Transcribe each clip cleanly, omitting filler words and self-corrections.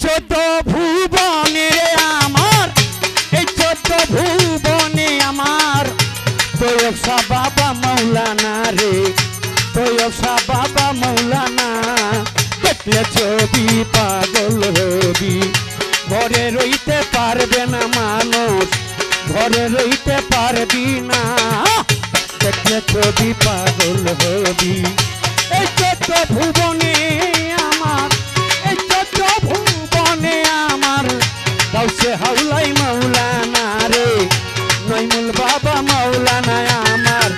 চোদ্দ ভুবনে আমার, এই চোদ্দ ভুবনে আমার তৈয়ব বাবা মৌলানা রে, তৈয়ব বাবা মৌলানা। দেখলে ছবি পাগল হবি, ঘরে রইতে পারবে না মানুষ, ঘরে রইতে পারবি না। দেখলে ছবি পাগল হবি। এই চোদ্দ ভুবনে আমার, এই চোদ্দ ভুবনে আমার গাউসে হাউলাই মৌলানা রে, নইমুল বাবা মৌলানা আমার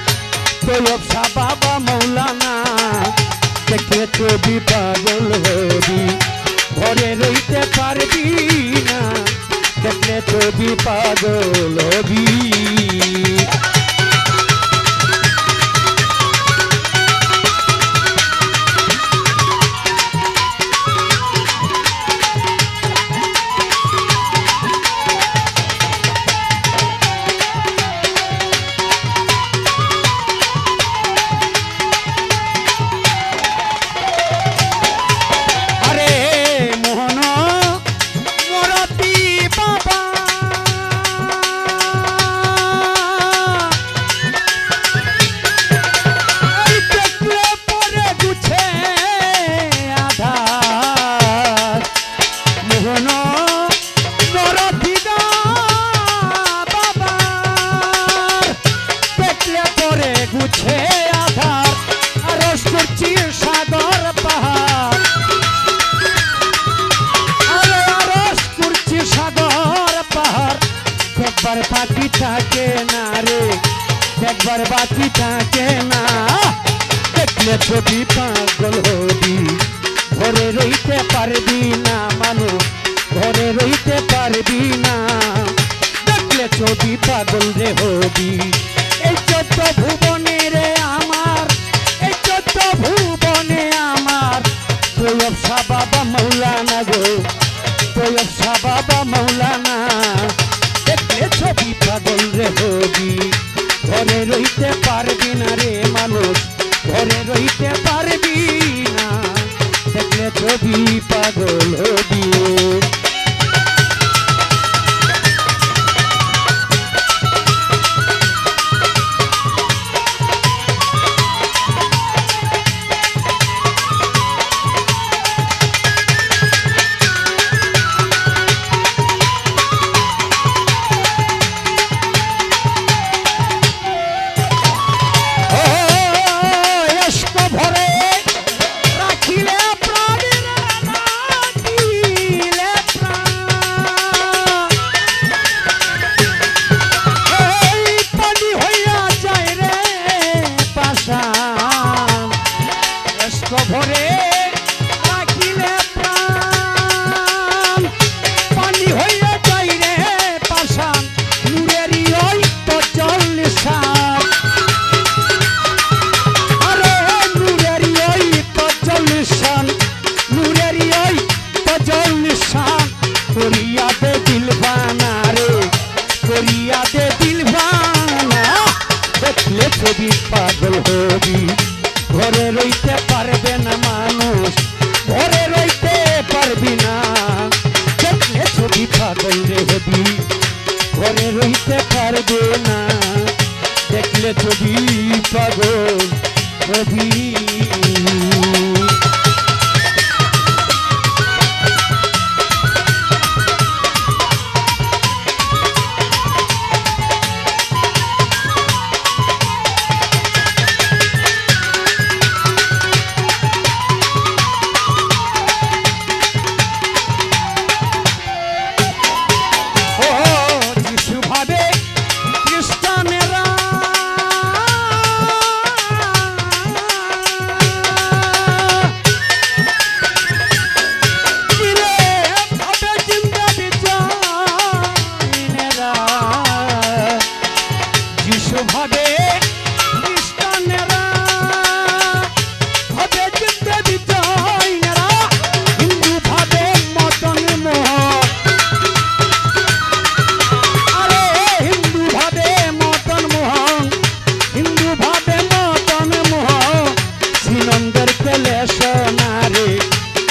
তৈয়ব বাবা মৌলানা। দেখলে ছবি পাগল হবি, ঘরে রইতে পারবি না। দেখলে ছবি পাগল হবি। একবার বাকি থাকে না রে, একবার বাকি থাকে না। দেখলে ছবি পাগল হবি, ঘরে রইতে পারবি না মানুষ, ঘরে রইতে পারবি না। দেখলে ছবি পাগল রে হবি। এই চোদ্দ ভুবনে রে আমার, এই চোদ্দ ভুবনে আমার তৈয়ব বাবা মৌলানা গো, তৈয়ব বাবা মৌলানা। দেখলে ছবি পাগল রে হবি, ঘরে রইতে পারবি না রে মানুষ, ঘরে রইতে পারবি না। দেখলে ছবি পাগল হবি। ভরে রাখিলে প্রাণ, পানি হইয়া যাই রে পাষাণ, নূরেরই ওই তো জল নিশান। আরে নূরেরই ওই তো জল নিশান, নূরেরই ওই তো জল নিশান। করিয়া দে দিলবানা রে, করিয়া দে দিলবানা। দেখলে ছবি পাগল হবি, ঘরে রইতে পারবে না মানুষ, ঘরে রইতে পারবি না। দেখলে ছবি পাগল রে হবি, ঘরে রইতে পারবে না। দেখলে ছবি পাগল হবি।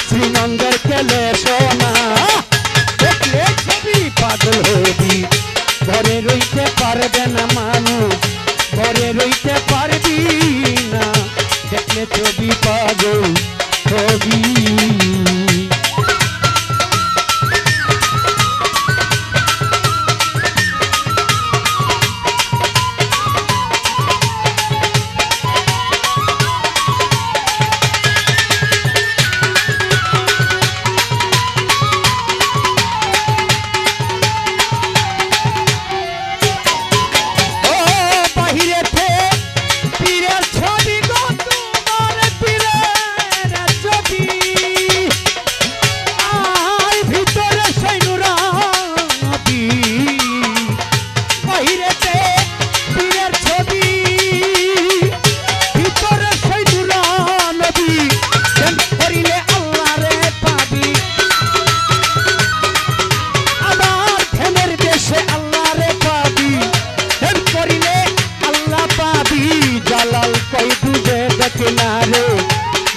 শ্রীনন্দের কেলে সোনা পাগল হবি ঘরে রইতে পারবে না মানুষ ঘরে রইতে পারবি না দেখলে ছবি পাগল হবি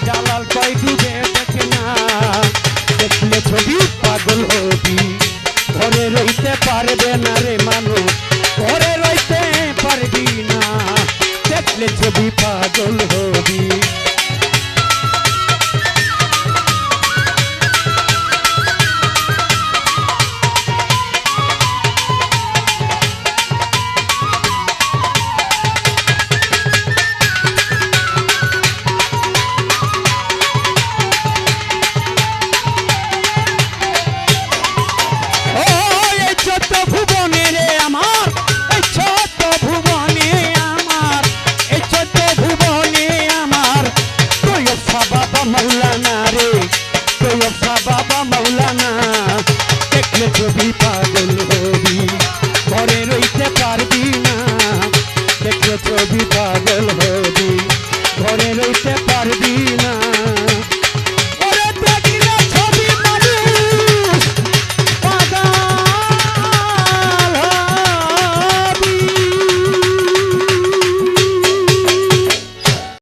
জালাল কই ডুবে দেখে না দেখলে ছবি পাগল হবি ঘরে রইতে পারবে না রে মানুষ ঘরে রইতে পারবি না দেখলে ছবি পাগল হবি বাবা মৌলানা দেখলে ছবি পাগল হবি ঘরে রইতে পারবি না দেখলে ছবি পাগল হবি